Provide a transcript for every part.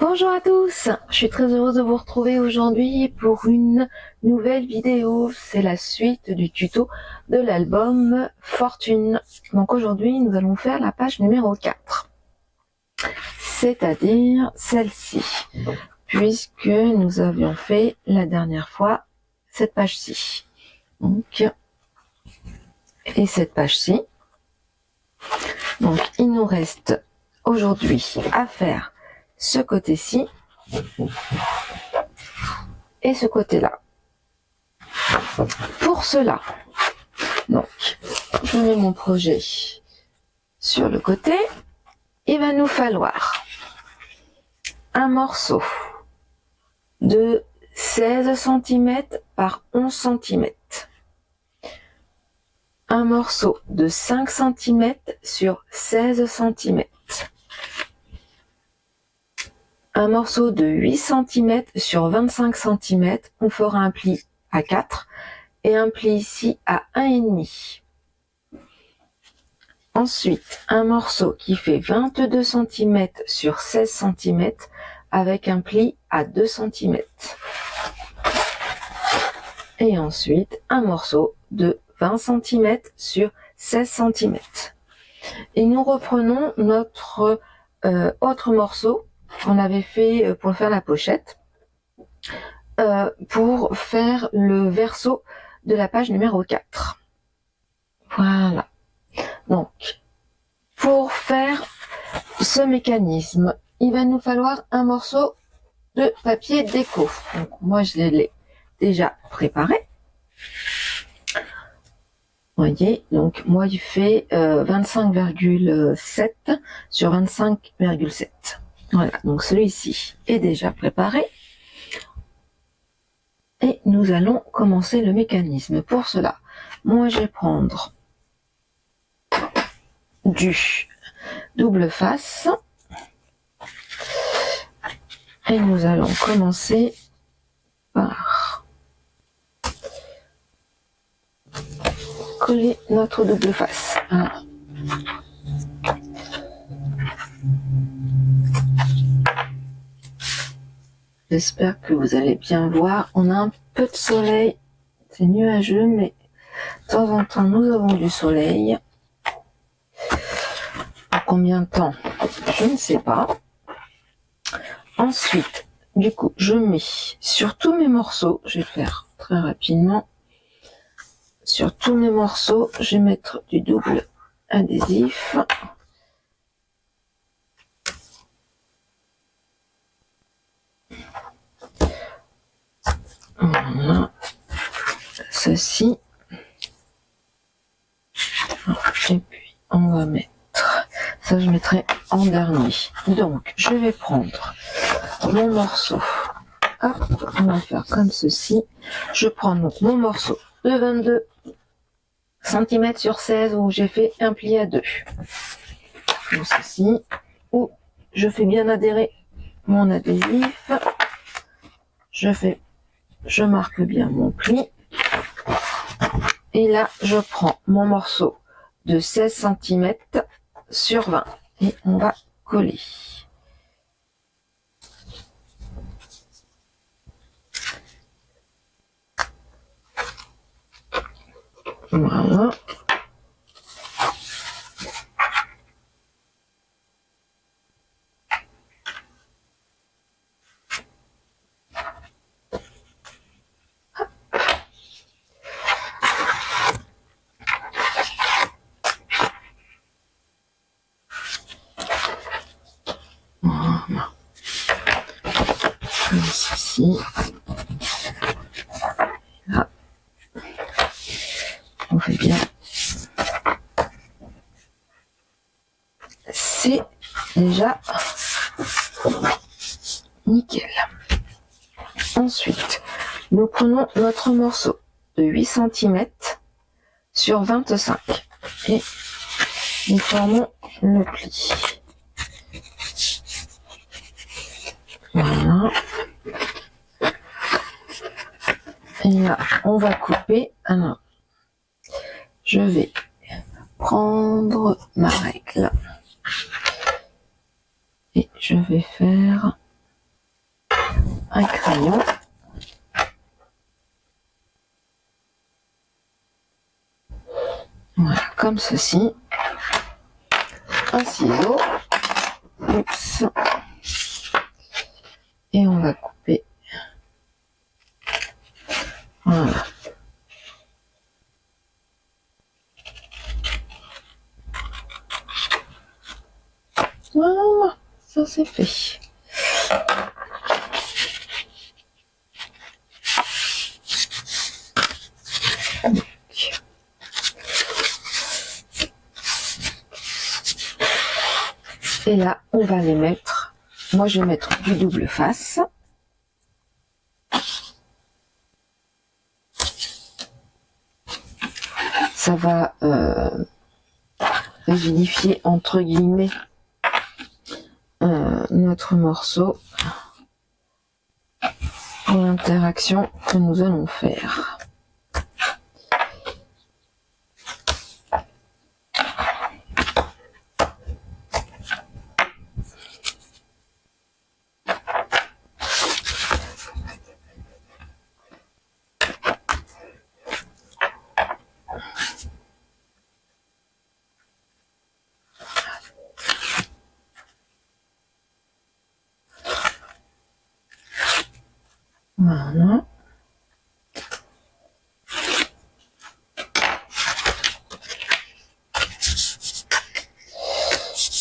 Bonjour à tous, je suis très heureuse de vous retrouver aujourd'hui pour une nouvelle vidéo. C'est la suite du tuto de l'album Fortune. Donc aujourd'hui, nous allons faire la page numéro 4, c'est-à-dire celle-ci, puisque nous avions fait la dernière fois cette page-ci. Donc, et cette page-ci. Donc, il nous reste aujourd'hui à faire ce côté-ci et ce côté-là. Pour cela, donc, je mets mon projet sur le côté. Il va nous falloir un morceau de 16 cm par 11 cm, un morceau de 5 cm sur 16 cm, un morceau de 8 cm sur 25 cm, on fera un pli à 4 et un pli ici à 1,5. Ensuite, un morceau qui fait 22 cm sur 16 cm avec un pli à 2 cm. Et ensuite, un morceau de 20 cm sur 16 cm. Et nous reprenons notre autre morceau qu'on avait fait pour faire la pochette, pour faire le verso de la page numéro 4. Voilà. Donc, pour faire ce mécanisme, il va nous falloir un morceau de papier déco. Donc, moi, je l'ai déjà préparé. Vous voyez, donc moi, il fait 25,7 sur 25,7. Voilà, donc celui-ci est déjà préparé. Et nous allons commencer le mécanisme. Pour cela, moi je vais prendre du double face. Et nous allons commencer par coller notre double face. Voilà. J'espère que vous allez bien voir. On a un peu de soleil. C'est nuageux, mais de temps en temps, nous avons du soleil. En combien de temps? Je ne sais pas. Ensuite, du coup, je mets sur tous mes morceaux, je vais faire très rapidement. Sur tous mes morceaux, je vais mettre du double adhésif. Voilà, ceci. Et puis on va mettre, ça je mettrai en dernier. Donc je vais prendre mon morceau. Hop, on va faire comme ceci. Je prends donc mon morceau de 22 cm sur 16 où j'ai fait un pli à 2. Comme ceci. Où je fais bien adhérer mon adhésif. Je marque bien mon pli. Et là, je prends mon morceau de 16 cm sur 20 et on va coller. Voilà. Voilà. Comme ceci. Là. On fait bien. C'est déjà nickel. Ensuite, nous prenons notre morceau de 8 cm sur 25 et nous formons le pli. Voilà. Et là, on va couper. Alors, je vais prendre ma règle et je vais faire un crayon. Voilà, comme ceci. Un ciseau. Oups. Et on va couper. Voilà. Voilà, ça c'est fait. Et là, on va les mettre. Moi, je vais mettre du double face. Ça va rigidifier, entre guillemets, notre morceau pour l'interaction que nous allons faire. Voilà.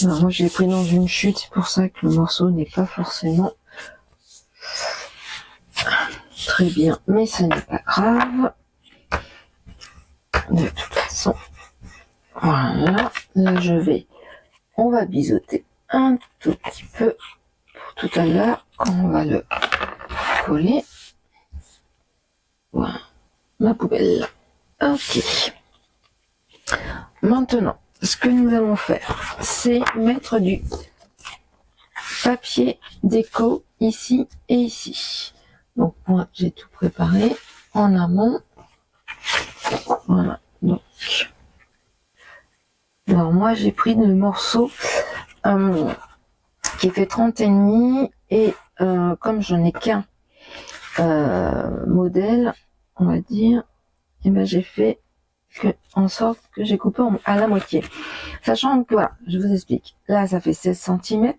Alors moi je l'ai pris dans une chute, c'est pour ça que le morceau n'est pas forcément très bien, mais ce n'est pas grave. De toute façon, voilà. Là on va biseauter un tout petit peu pour tout à l'heure quand on va le coller. Voilà, ma poubelle. Ok. Maintenant, ce que nous allons faire, c'est mettre du papier déco ici et ici. Donc moi, j'ai tout préparé en amont. Voilà. Donc, alors moi, j'ai pris le morceau qui fait 30,5 et comme j'en ai qu'un modèle, on va dire, et ben j'ai fait en sorte que j'ai coupé à la moitié. Sachant que, voilà, je vous explique. Là, ça fait 16 cm.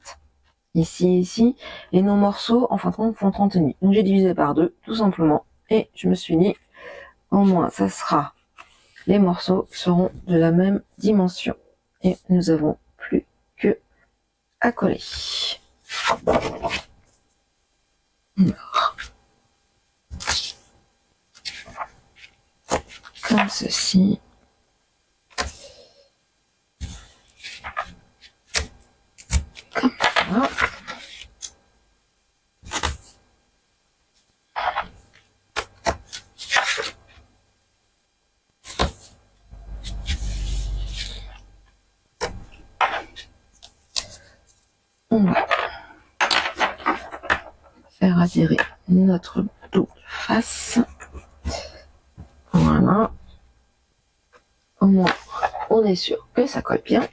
Ici. Et nos morceaux, en fin de compte, font 30,5. Donc, j'ai divisé par 2, tout simplement. Et je me suis dit, au moins, ça sera, les morceaux seront de la même dimension. Et nous avons plus que à coller. Alors. Comme ceci. Comme ça. On va faire adhérer notre double face. Voilà. Au moins, on est sûr que ça colle bien.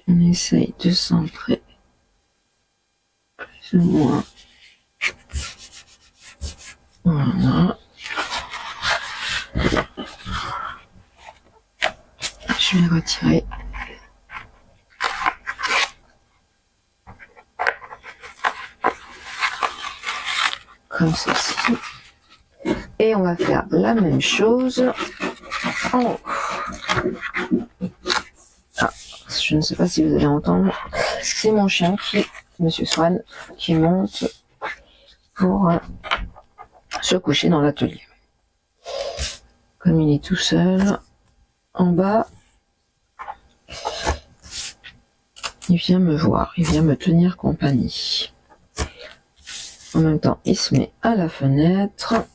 On essaye de centrer plus ou moins. Voilà. Je vais retirer. Comme ceci. Et on va faire la même chose en haut. Ah, je ne sais pas si vous allez entendre. C'est mon chien Monsieur Swan, qui monte pour se coucher dans l'atelier. Comme il est tout seul en bas, il vient me voir, il vient me tenir compagnie. En même temps, il se met à la fenêtre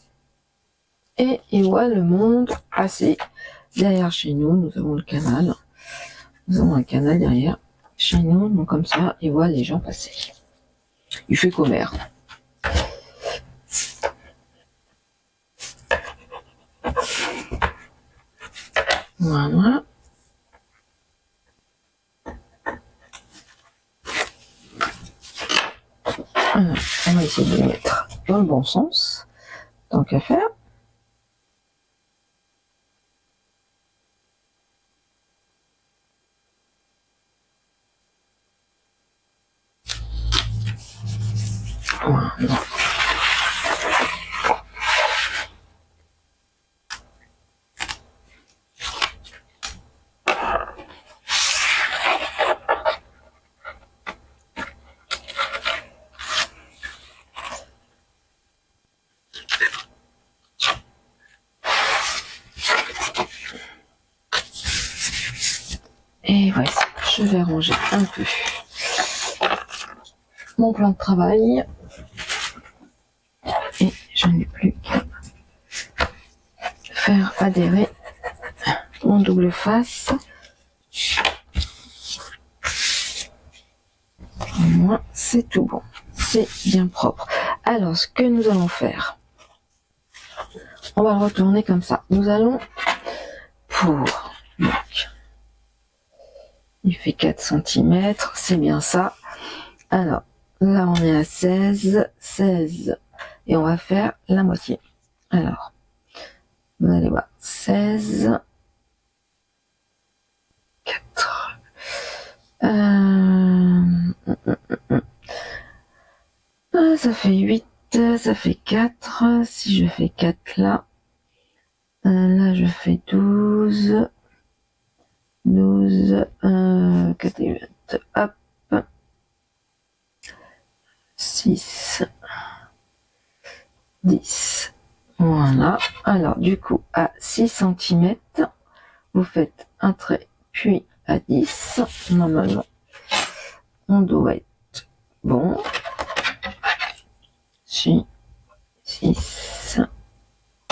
et il voit le monde passer. Derrière chez nous, nous avons le canal. Nous avons un canal derrière chez nous, donc comme ça, il voit les gens passer. Il fait commère. Voilà. Alors, on va essayer de les mettre dans le bon sens, tant qu'à faire. Voilà. Et voici, je vais ranger un peu mon plan de travail. Et je n'ai plus qu'à faire adhérer mon double face. Au moins, c'est tout bon. C'est bien propre. Alors, ce que nous allons faire, on va le retourner comme ça. Nous allons pour... Donc, il fait 4 cm, c'est bien ça. Alors, là, on est à 16. Et on va faire la moitié. Alors, vous allez voir, 16, 4, ça fait 8, ça fait 4, si je fais 4 là, là je fais 12, 4 et 8, hop, 6, 10, voilà. Alors du coup, à 6 cm, vous faites un trait, puis à 10, normalement, on doit être bon. 6,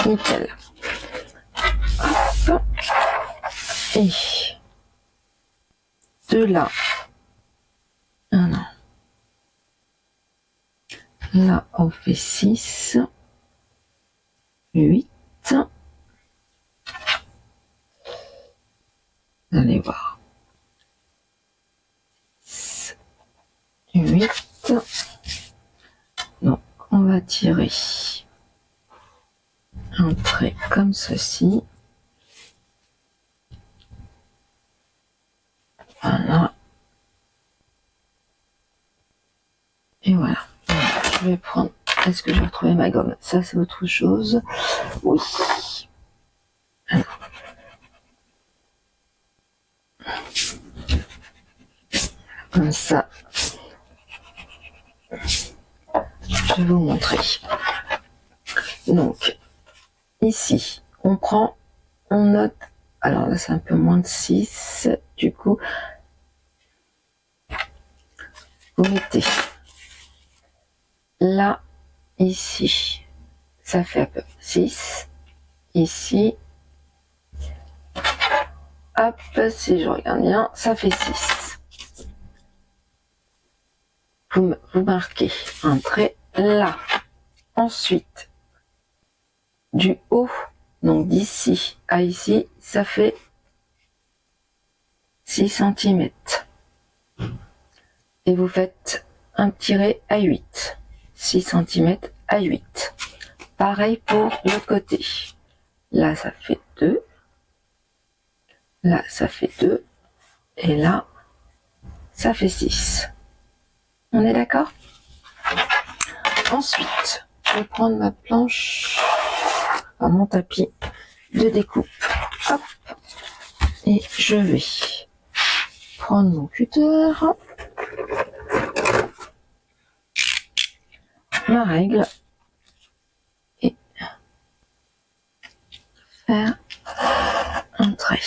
nickel. Hop. Et de là, là on fait 6, 8, vous allez voir, 6, 8, donc on va tirer un trait comme ceci, voilà, et voilà. Je vais prendre, est-ce que je vais retrouver ma gomme? Ça c'est autre chose, oui. Alors. Comme ça, je vais vous montrer. Donc, ici, on prend, on note, alors là c'est un peu moins de 6, du coup, vous mettez là, ici, ça fait à peu près 6, ici, hop, si je regarde bien, ça fait 6. Vous marquez un trait là. Ensuite, du haut, donc d'ici à ici, ça fait 6 cm. Et vous faites un tiret à 8. 6 cm à 8. Pareil pour le côté. Là, ça fait 2. Là, ça fait 2. Et là, ça fait 6. On est d'accord? Ensuite, je vais prendre ma planche, enfin, mon tapis de découpe. Hop. Et je vais prendre mon cutter, ma règle, et faire un trait.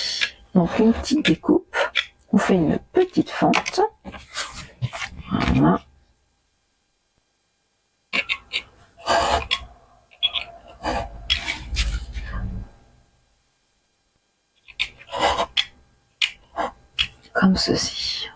Donc une petite découpe, on fait une petite fente. Voilà. Comme ceci.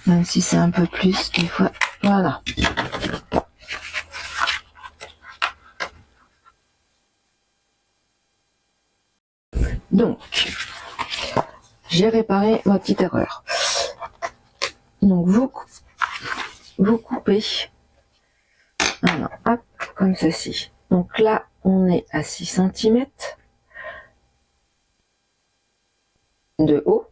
Même si c'est un peu plus, des fois, voilà. Donc, j'ai réparé ma petite erreur. Donc, vous coupez, alors, hop, comme ceci. Donc là, on est à 6 cm de haut,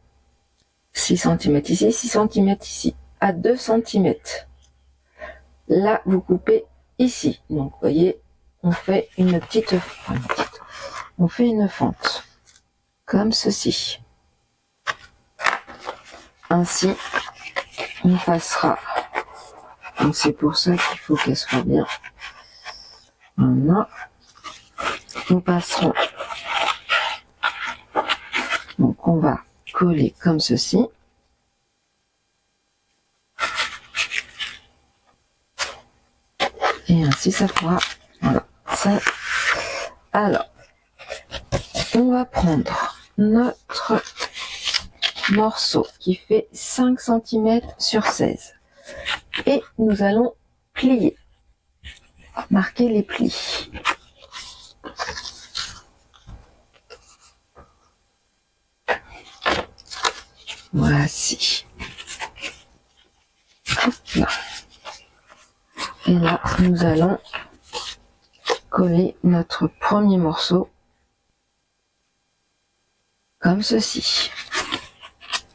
6 cm ici, 6 cm ici, à 2 cm. Là, vous coupez ici. Donc, vous voyez, on fait une petite, on fait une fente, comme ceci. Ainsi, on passera. Donc, c'est pour ça qu'il faut qu'elle soit bien. Voilà. Nous passerons. Donc, on va coller comme ceci. Et ainsi, ça pourra. Voilà. Ça. Alors, on va prendre notre morceau qui fait 5 cm sur 16. Et nous allons plier. Marquer les plis. Voici. Hop là. Et là, nous allons coller notre premier morceau comme ceci.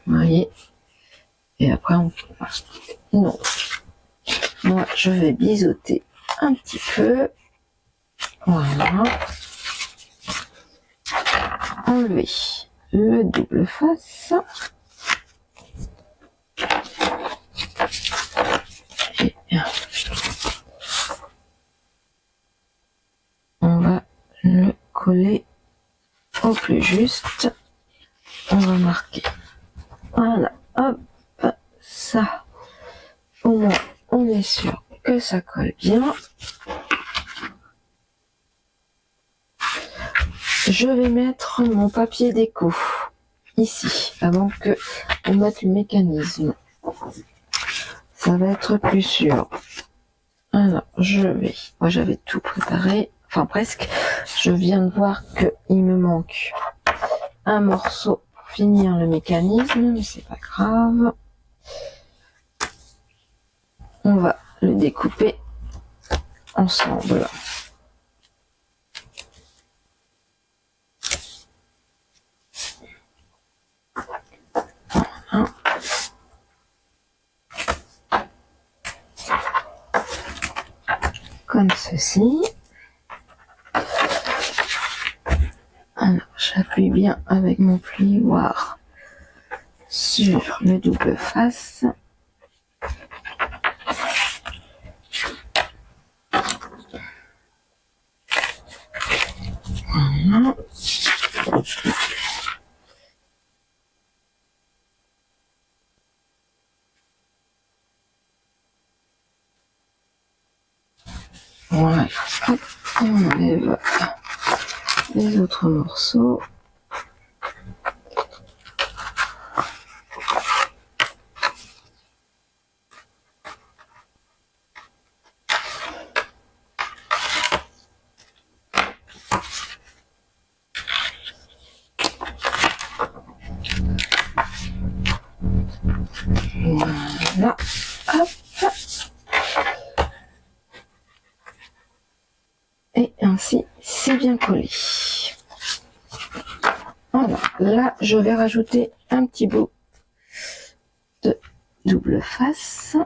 Vous voyez? Et après, on... Non. Moi, je vais biseauter un petit peu. Voilà. Enlever le double face. Et on va le coller au plus juste. On va marquer. Voilà. Hop. Ça. Au moins, on est sûr que ça colle bien. Je vais mettre mon papier déco ici avant que on mette le mécanisme. Ça va être plus sûr. Alors, je vais. Moi, j'avais tout préparé. Enfin, presque. Je viens de voir qu'il me manque un morceau pour finir le mécanisme, mais c'est pas grave. On va le découper ensemble. Voilà. Comme ceci. Alors, j'appuie bien avec mon plioir sur le double face. Voilà. Voilà. Hop, on enlève les autres morceaux. Voilà. Hop. Et ainsi, c'est bien collé. Voilà. Là, je vais rajouter un petit bout de double face.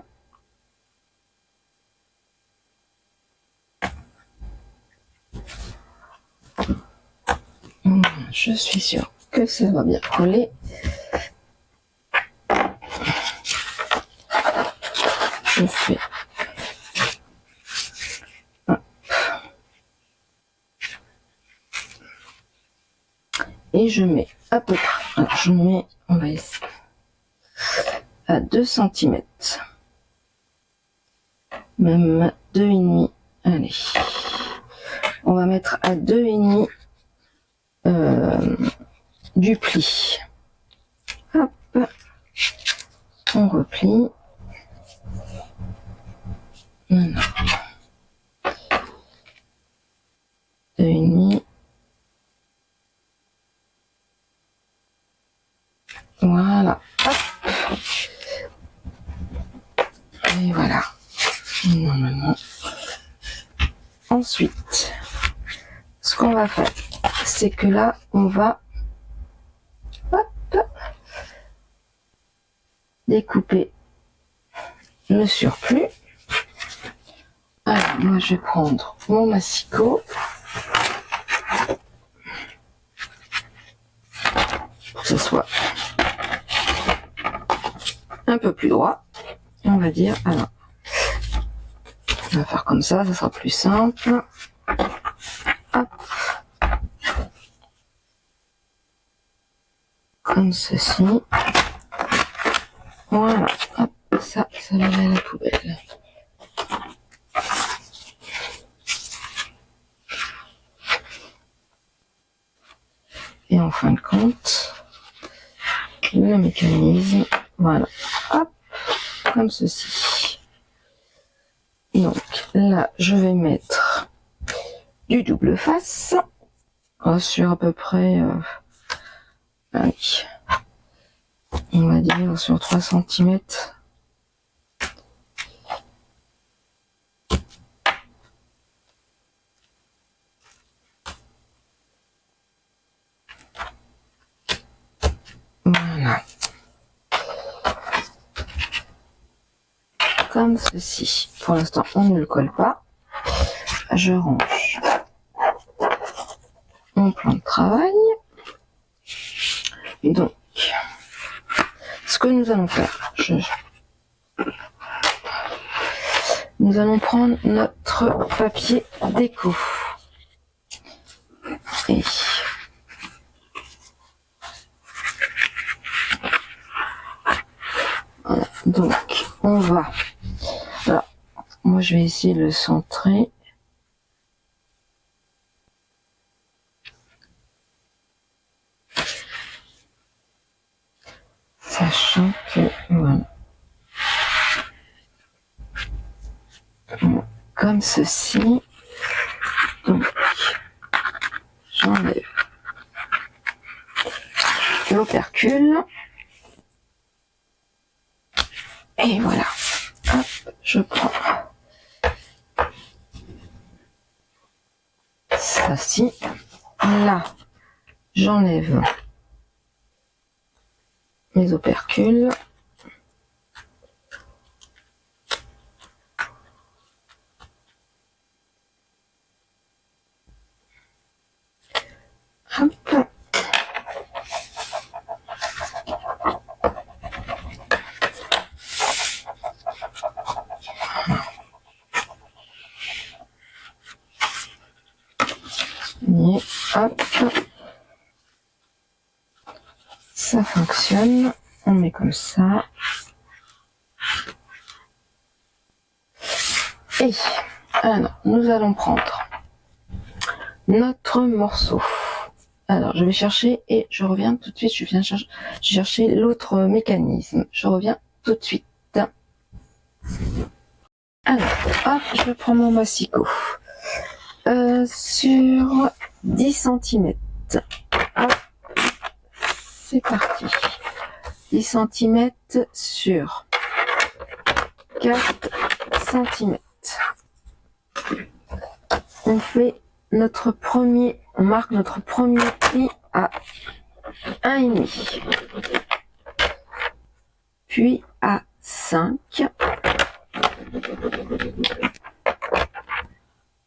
Je suis sûre que ça va bien coller. Je fais et je mets à peu près. Alors je mets, on va essayer à 2 cm, même 2,5. Allez, on va mettre à 2,5 du pli. Hop, on replie Maintenant. 2,5. Voilà. Hop. Et voilà. Normalement. Ensuite, ce qu'on va faire, c'est que là, on va découper le surplus. Alors, moi, je vais prendre mon massicot pour que ce soit un peu plus droit, on va dire. Alors, on va faire comme ça sera plus simple. Hop. Comme ceci. Voilà. Hop. Ça va aller à la poubelle. Et en fin de compte, le mécanisme, voilà. Hop. Comme ceci. Donc là, je vais mettre du double face sur à peu près, allez, on va dire sur 3 cm. Voilà. Comme ceci. Pour l'instant, on ne le colle pas. Je range mon plan de travail. Donc, ce que nous allons faire, nous allons prendre notre papier déco. Et voilà. Donc, on va... Alors, moi, je vais essayer de le centrer. Sachant que, voilà. Comme ceci. Donc, j'enlève l'opercule. Et voilà. Hop, je prends ceci. Là, j'enlève mes opercules. Hop. Et hop. Ça fonctionne. On met comme ça. Et alors, nous allons prendre notre morceau. Alors, je vais chercher et je reviens tout de suite. Je viens chercher l'autre mécanisme. Je reviens tout de suite. Alors, hop, je prends mon massicot. Sur 10 cm. Hop, c'est parti. 10 cm sur 4 cm. On fait notre premier, on marque notre premier pli à 1,5, puis à 5,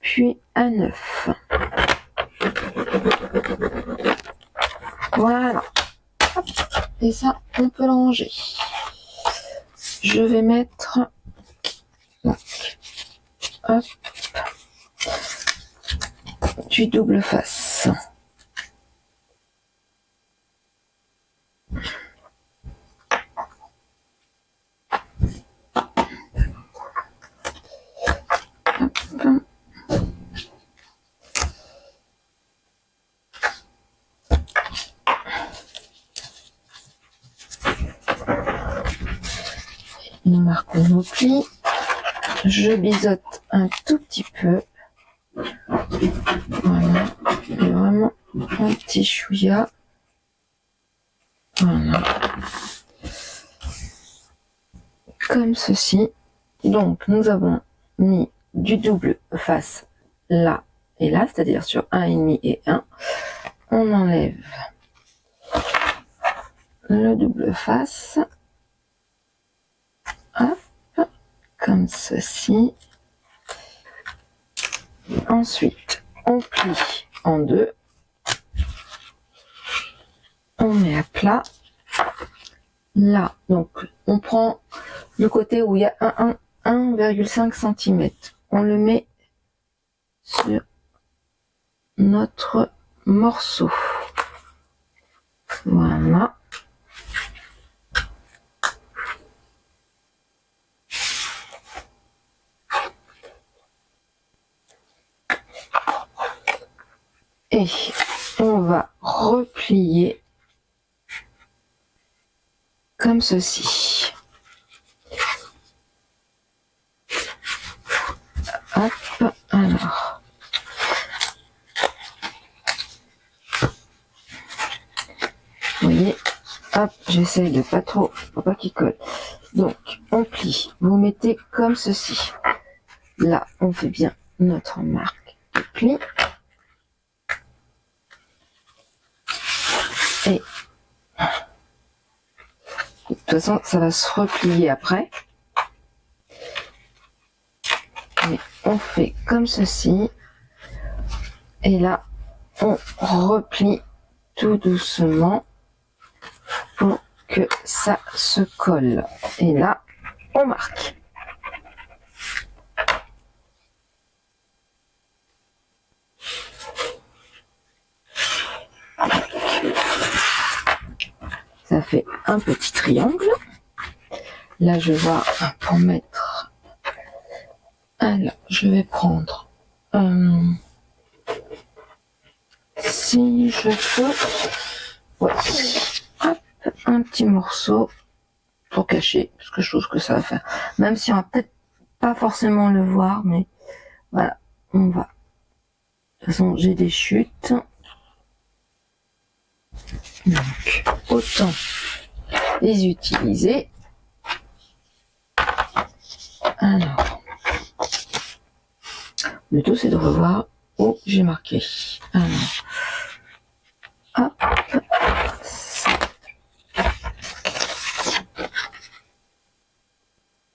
puis à 9. Voilà. Hop. Et ça, on peut le ranger. Je vais mettre là. Hop. Du double face. Hop. Nous marquons nos plis. je biseaute un tout petit peu. Voilà, et vraiment un petit chouïa. Voilà. Comme ceci. Donc, nous avons mis du double face là et là, c'est-à-dire sur 1,5 et 1. On enlève le double face. Hop, comme ceci. Ensuite, on plie en deux. On met à plat. Là, donc, on prend le côté où il y a 1,5 cm. On le met sur notre morceau. Voilà. Et on va replier comme ceci. Hop, alors. Vous voyez, hop, j'essaye de pas trop, pour pas qu'il colle. Donc, on plie. Vous mettez comme ceci. Là, on fait bien notre marque de pli. Et de toute façon, ça va se replier après. Mais on fait comme ceci. Et là, on replie tout doucement pour que ça se colle. Et là, on marque. Ça fait un petit triangle. Là, je vois pour mettre. Alors, je vais prendre. Si je peux. Ouais. Hop, un petit morceau pour cacher, parce que je trouve que ça va faire. Même si on va peut-être pas forcément le voir, mais voilà, on va. De toute façon, j'ai des chutes. Donc, autant les utiliser. Alors, le tout c'est de revoir où j'ai marqué. Alors, hop,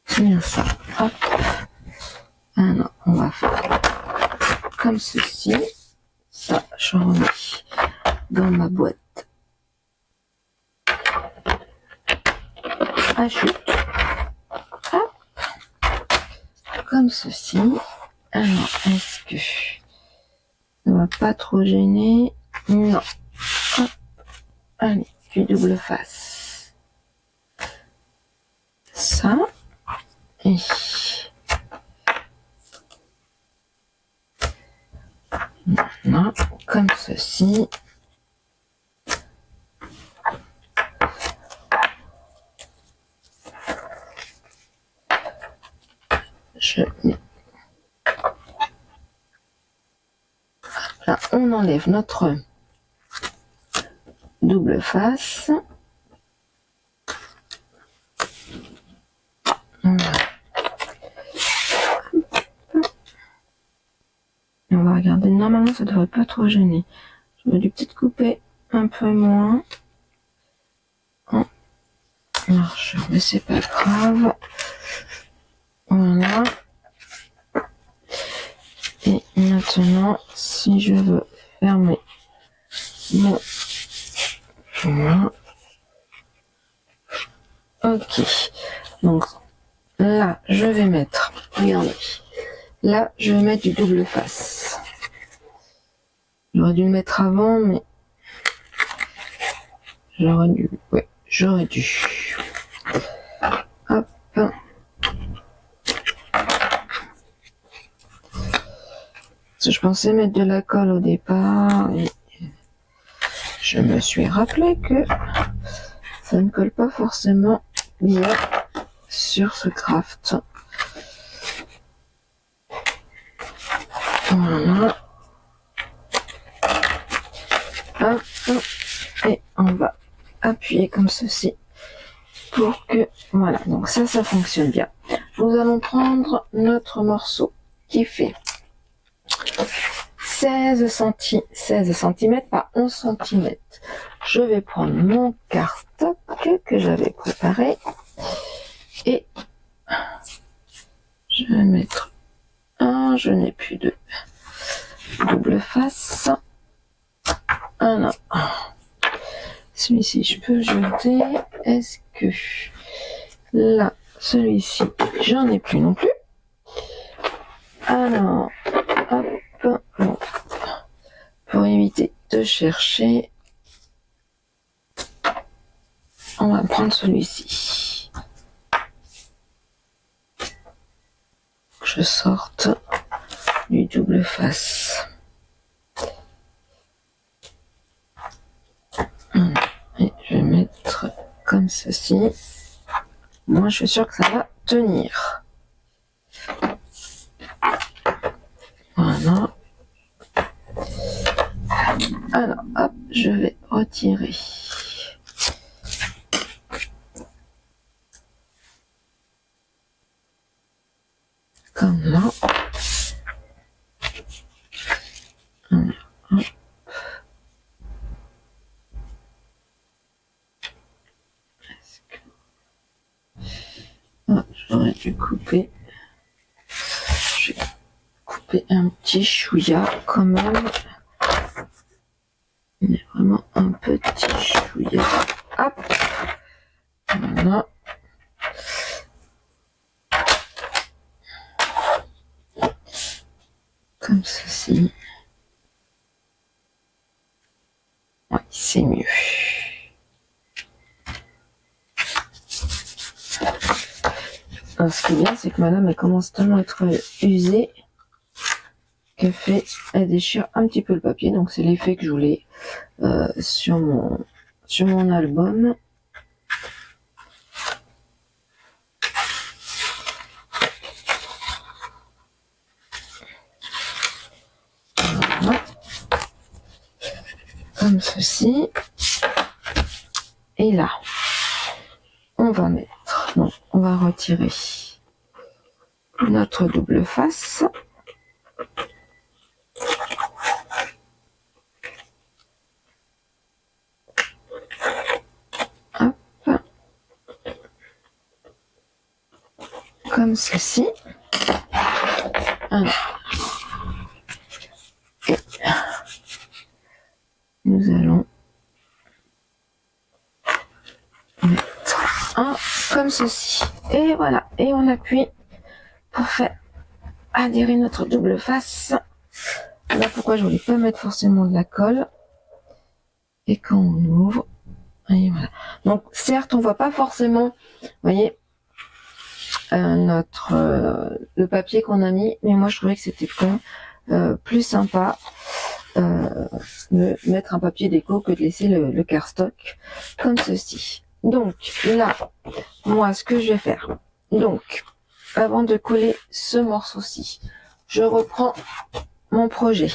c'est bien ça. Hop. Alors, on va faire comme ceci. Ça, je remets dans ma boîte à chute. Hop. Comme ceci. Alors, est-ce que ça va pas trop gêner? Non. Hop. Allez, du double face. Ça. Et maintenant, comme ceci. Je mets. Là, on enlève notre double face. Voilà. On va regarder. Normalement, ça devrait pas trop gêner. J'aurais dû peut-être couper un peu moins. Marche, mais c'est pas grave. Voilà. Et maintenant, si je veux fermer mon. Voilà. Ok. Donc là, je vais mettre. Regardez. Là, je vais mettre du double face. J'aurais dû le mettre avant, mais j'aurais dû. Ouais, j'aurais dû. Hop. Je pensais mettre de la colle au départ et je me suis rappelé que ça ne colle pas forcément bien sur ce craft. Voilà. Hop. Et on va appuyer comme ceci pour que, voilà, donc ça fonctionne bien. Nous allons prendre notre morceau qui fait 16 cm par 11 cm. Je vais prendre mon cardstock que j'avais préparé et je vais mettre un, je n'ai plus de double face. Alors, celui-ci je peux jeter. Est-ce que là, celui-ci, j'en ai plus non plus. Alors, hop, bon, pour éviter de chercher, on va prendre celui-ci. Je sorte du double face. Et je vais mettre comme ceci. Moi, je suis sûre que ça va tenir. Voilà. Alors, hop, je vais retirer. Comme là. Alors, hop. Ah, j'aurais dû couper. Je vais couper un petit chouïa quand même. Mais vraiment un petit chouïa. Hop. Voilà. Comme ceci. Oui, c'est mieux. Alors, ce qui est bien, c'est que madame, elle commence tellement à être usée elle déchire un petit peu le papier. Donc, c'est l'effet que je voulais sur mon album. Voilà. Comme ceci. Et là, on va mettre, non, on va retirer notre double face. Hop. Comme ceci. Alors. Et nous allons mettre un comme ceci. Et voilà. Et on appuie pour faire adhérer notre double face. Voilà pourquoi je voulais pas mettre forcément de la colle. Et quand on ouvre, et voilà. Donc certes, on voit pas forcément, vous voyez, le papier qu'on a mis, mais moi je trouvais que c'était quand même plus sympa de mettre un papier déco que de laisser le cardstock comme ceci. Donc là, moi ce que je vais faire, donc avant de coller ce morceau-ci, je reprends mon projet.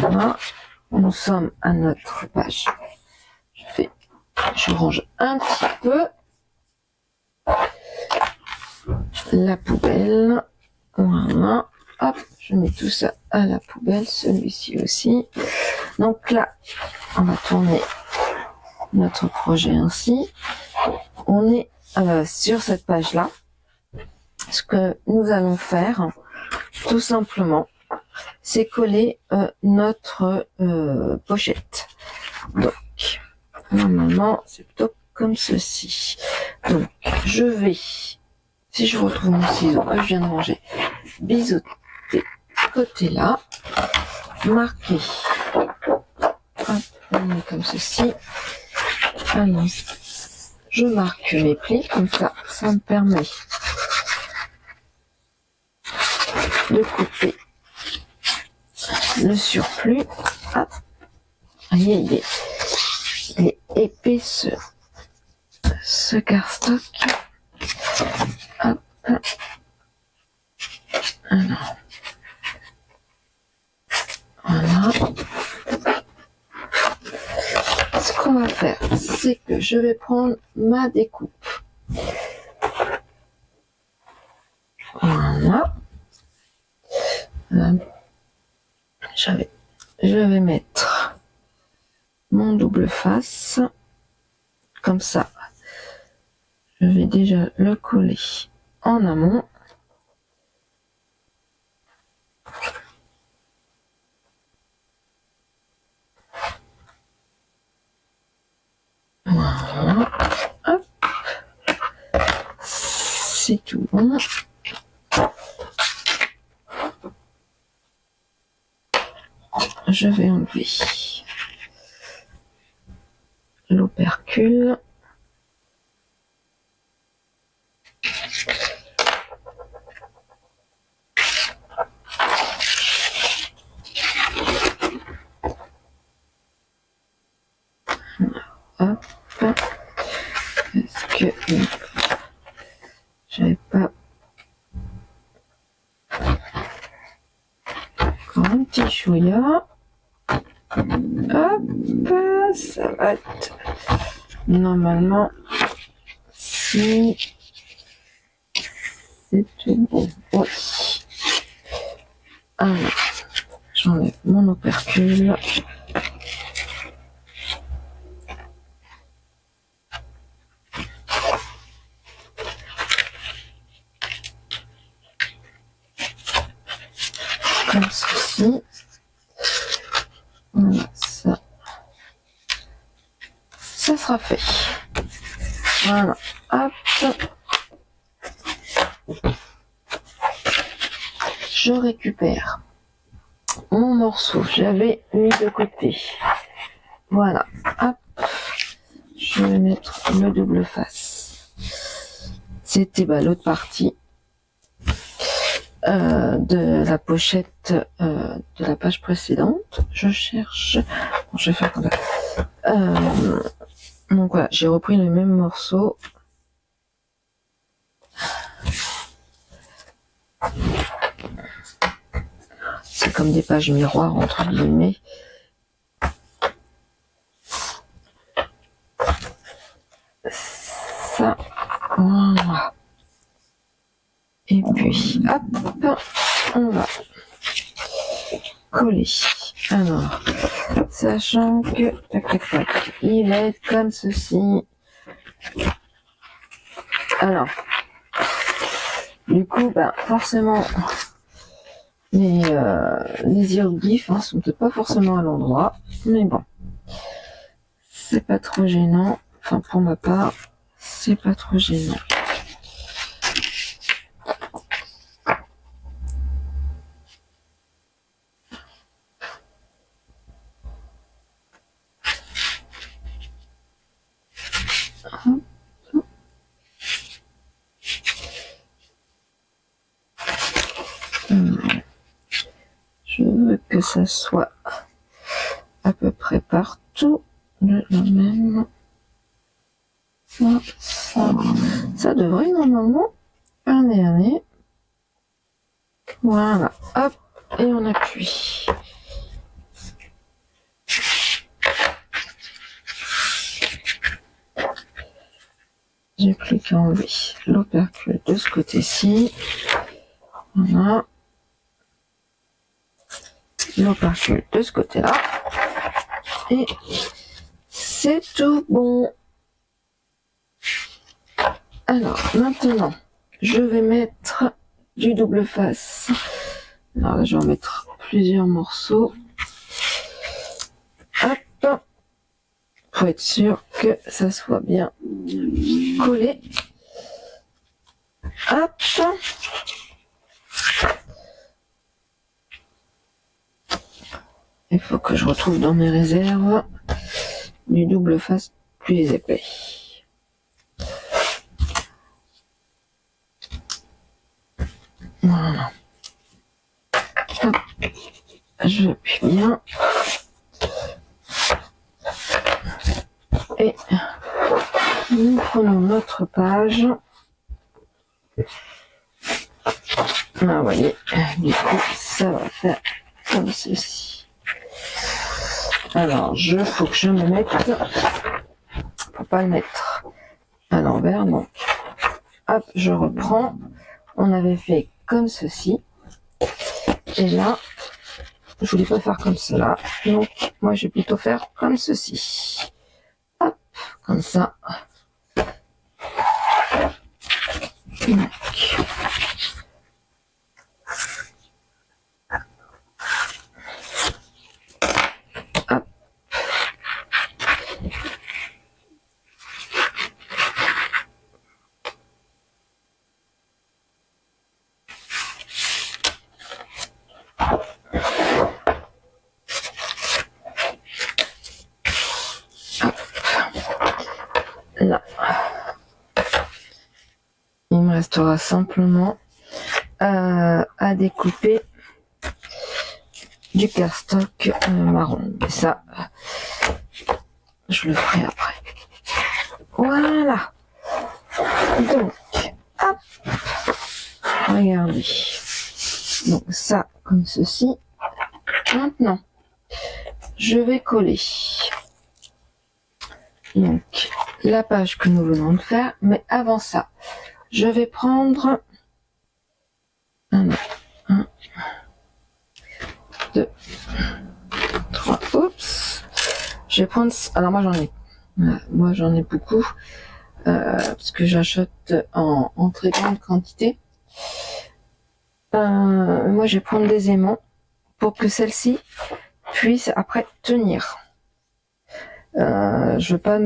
Voilà, nous sommes à notre page. Je range un petit peu la poubelle. Voilà, hop, je mets tout ça à la poubelle, celui-ci aussi. Donc là, on va tourner notre projet ainsi. On est sur cette page-là. Ce que nous allons faire, tout simplement, c'est coller notre pochette. Donc, normalement, c'est plutôt comme ceci. Donc, je vais, si je retrouve mon ciseau que je viens de ranger, biseauter côté là, marquer. Hop, on met comme ceci. Alors, je marque mes plis comme ça, ça me permet de couper le surplus. Hop. Aïe, aïe, aïe. Il est épais ce cardstock. Hop. Alors, faire, c'est que je vais prendre ma découpe. Voilà. Je vais mettre mon double face. Comme ça, je vais déjà le coller en amont. Voilà. Hop. C'est tout bon. Je vais enlever l'opercule. Hop. Est-ce que j'avais pas encore un petit chouïa? Hop, ça va être normalement si c'est tout bon. Oui. Alors, j'enlève mon opercule. Comme ceci. Voilà, ça sera fait. Voilà, hop. Je récupère mon morceau, j'avais mis de côté. Voilà, hop. Je vais mettre le double face. C'était l'autre partie de la pochette de la page précédente. Je cherche. Bon, je vais faire comme ça. Donc voilà, j'ai repris le même morceau. C'est comme des pages miroirs entre guillemets. Ça, voilà. Et puis, hop, on va coller. Alors, sachant que, tac, tac, tac, il va être comme ceci. Alors, du coup, forcément, les hiéroglyphes sont peut-être pas forcément à l'endroit, mais bon, c'est pas trop gênant. Enfin, pour ma part, c'est pas trop gênant. Je veux que ça soit à peu près partout de la même. Ça devrait normalement un dernier. Voilà, hop, et on appuie. J'ai plus qu'à enlever l'opercule de ce côté-ci. Voilà. L'opercule de ce côté-là. Et c'est tout bon. Alors, maintenant, je vais mettre du double face. Alors là, je vais en mettre plusieurs morceaux. Hop. Pour être sûr que ça soit bien collé. Hop. Il faut que je retrouve dans mes réserves du double face plus épais. Voilà. Hop. Je appuie bien. Et nous prenons notre page. Ah, vous voyez, du coup, ça va faire comme ceci. Alors, faut que je me mette pour pas le mettre à l'envers. Donc, hop, je reprends. On avait fait comme ceci. Et là, je voulais pas faire comme cela. Donc, moi, je vais plutôt faire comme ceci. Hop, comme ça. Donc, hop. Là, il me restera simplement à découper du cardstock marron. Et ça, je le ferai après. Voilà. Donc, hop, regardez. Donc ça, comme ceci. Maintenant, je vais coller. Donc, la page que nous venons de faire, mais avant ça, je vais prendre un, 2, 3, oups, je vais prendre, alors moi j'en ai beaucoup, parce que j'achète en très grande quantité. Moi je vais prendre des aimants pour que celle-ci puisse après tenir. Je veux pas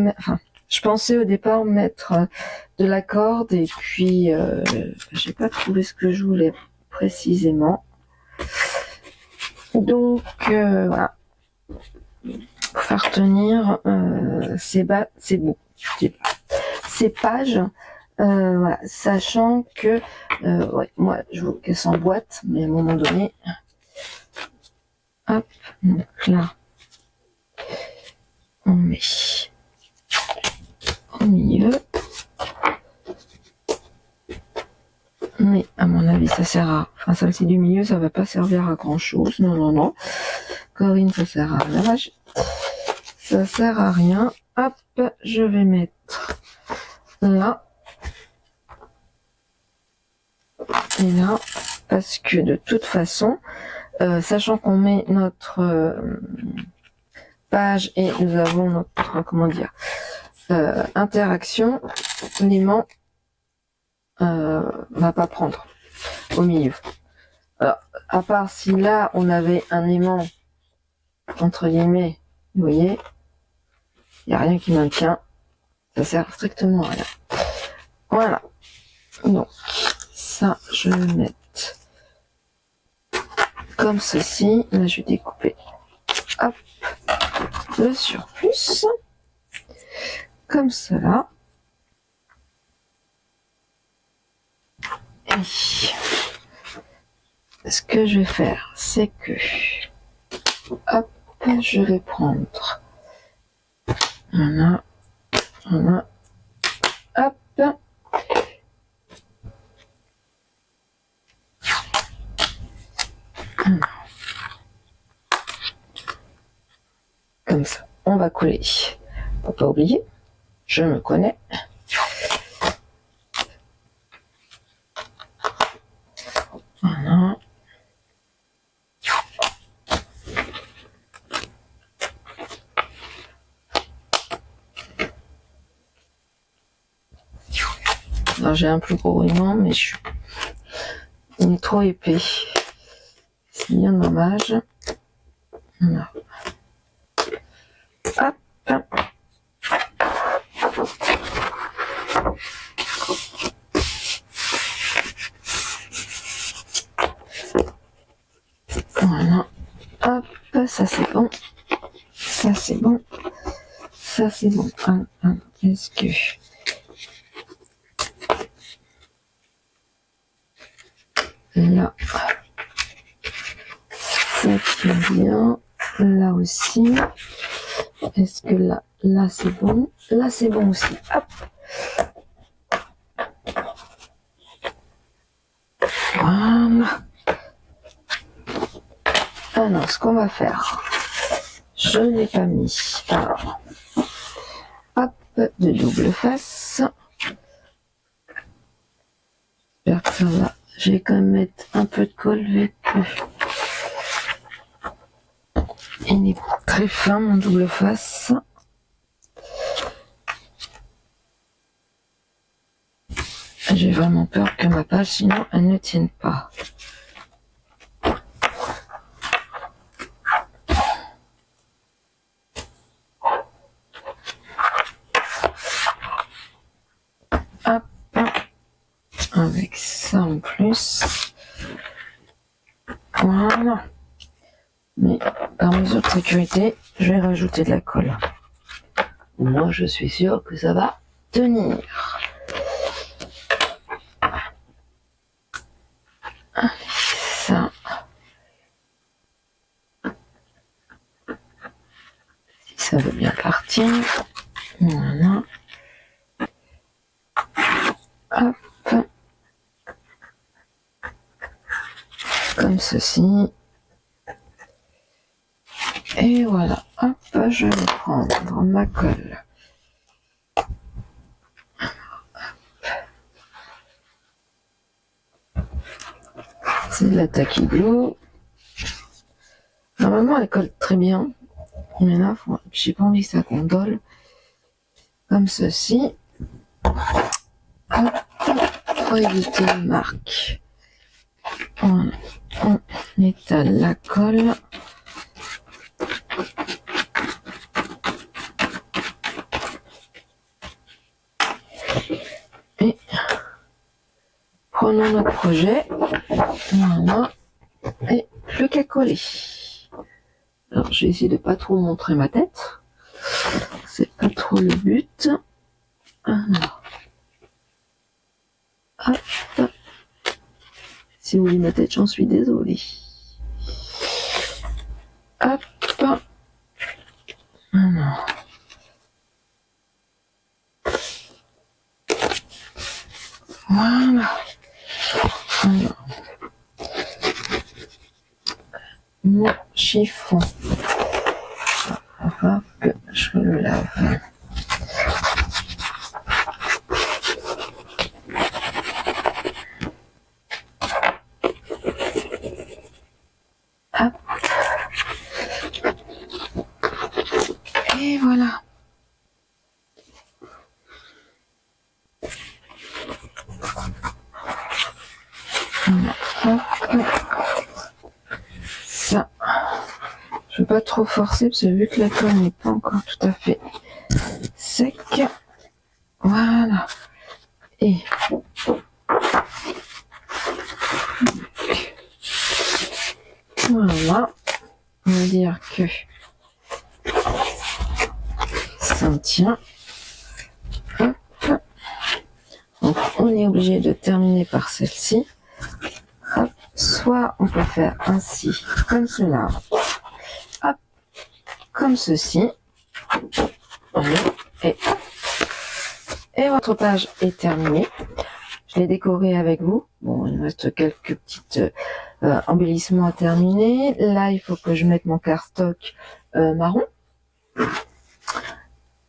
je pensais au départ mettre de la corde et puis j'ai pas trouvé ce que je voulais précisément. Donc voilà, pour faire tenir ces pages, voilà, sachant que ouais, moi je veux qu'elles s'emboîtent, mais à un moment donné, hop, donc là on met au milieu. Mais à mon avis, ça sert à... Enfin, celle-ci du milieu, ça va pas servir à grand-chose. Non, non, non. Corinne, ça sert à rien. Ça sert à rien. Hop, je vais mettre là. Et là. Parce que de toute façon, sachant qu'on met notre page et nous avons notre, comment dire, interaction, l'aimant va pas prendre au milieu. Alors, à part si là on avait un aimant entre guillemets, vous voyez, il n'y a rien qui maintient, ça sert strictement à rien. Voilà. Donc ça je vais mettre comme ceci. Là je vais découper, hop, le surplus comme cela. Et ce que je vais faire, c'est que, hop, je vais prendre, voilà, voilà, hop, comme ça, on va coller. Faut pas oublier, je me connais. Voilà. Alors j'ai un plus gros aimant, mais il est trop épais. C'est bien dommage. Voilà. Hop. Voilà. Hop, ça c'est bon. Ça c'est bon. Ça c'est bon. Est-ce que... Là, ça tient bien. Là aussi. Est-ce que là c'est bon? Là c'est bon aussi. Hop. Voilà. Alors, ce qu'on va faire, je n'ai pas mis. Alors, hop, de double face. J'espère que ça va. Je vais quand même mettre un peu de colle vu que il est très fin mon double face. J'ai vraiment peur que ma page, sinon elle ne tienne pas. Hop, avec ça en plus. Voilà. Mais par mesure de sécurité, je vais rajouter de la colle. Moi, je suis sûre que ça va tenir. Ça. Si ça veut bien partir. Voilà. Hop. Comme ceci. Et voilà. Hop, je vais prendre ma colle. C'est de la Tacky Glue. Normalement, elle colle très bien. Mais là, j'ai pas envie que ça condole. Comme ceci. Hop, pour éviter les marques. Voilà. On étale la colle. Et prenons notre projet. Voilà. Et plus qu'à coller. Alors, je vais essayer de pas trop montrer ma tête. C'est pas trop le but. Alors. Hop. Si vous voyez ma tête, j'en suis désolée. Hop. Alors. Voilà. Alors. Mon chiffon. Il va falloir que je le lave. Hop. Et voilà. Hop. Ça. Je ne vais pas trop forcer parce que vu que la colle n'est pas encore tout à fait sec. Voilà. Et voilà. On va dire que ça tient. Hop. Donc on est obligé de terminer par celle-ci. Hop. Soit on peut faire ainsi, comme cela. Hop. Comme ceci. Et votre page est terminée. Je l'ai décorée avec vous. Bon, il me reste quelques petites embellissements à terminer. Là, il faut que je mette mon cardstock marron.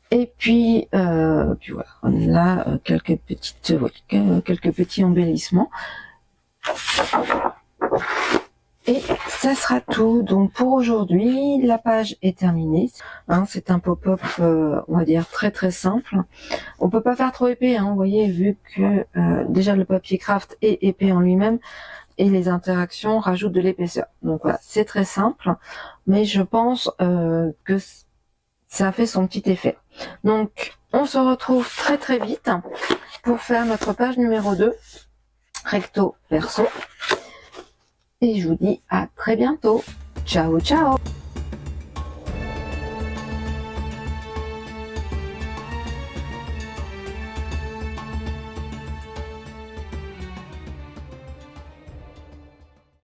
Et puis voilà. Là, quelques petits embellissements. Et ça sera tout. Donc pour aujourd'hui, la page est terminée. Hein, c'est un pop-up, on va dire très très simple. On peut pas faire trop épais, hein, vous voyez, vu que déjà le papier craft est épais en lui-même et les interactions rajoutent de l'épaisseur. Donc voilà, c'est très simple, mais je pense que ça a fait son petit effet. Donc on se retrouve très très vite pour faire notre page numéro 2, recto verso. Et je vous dis à très bientôt. Ciao, ciao!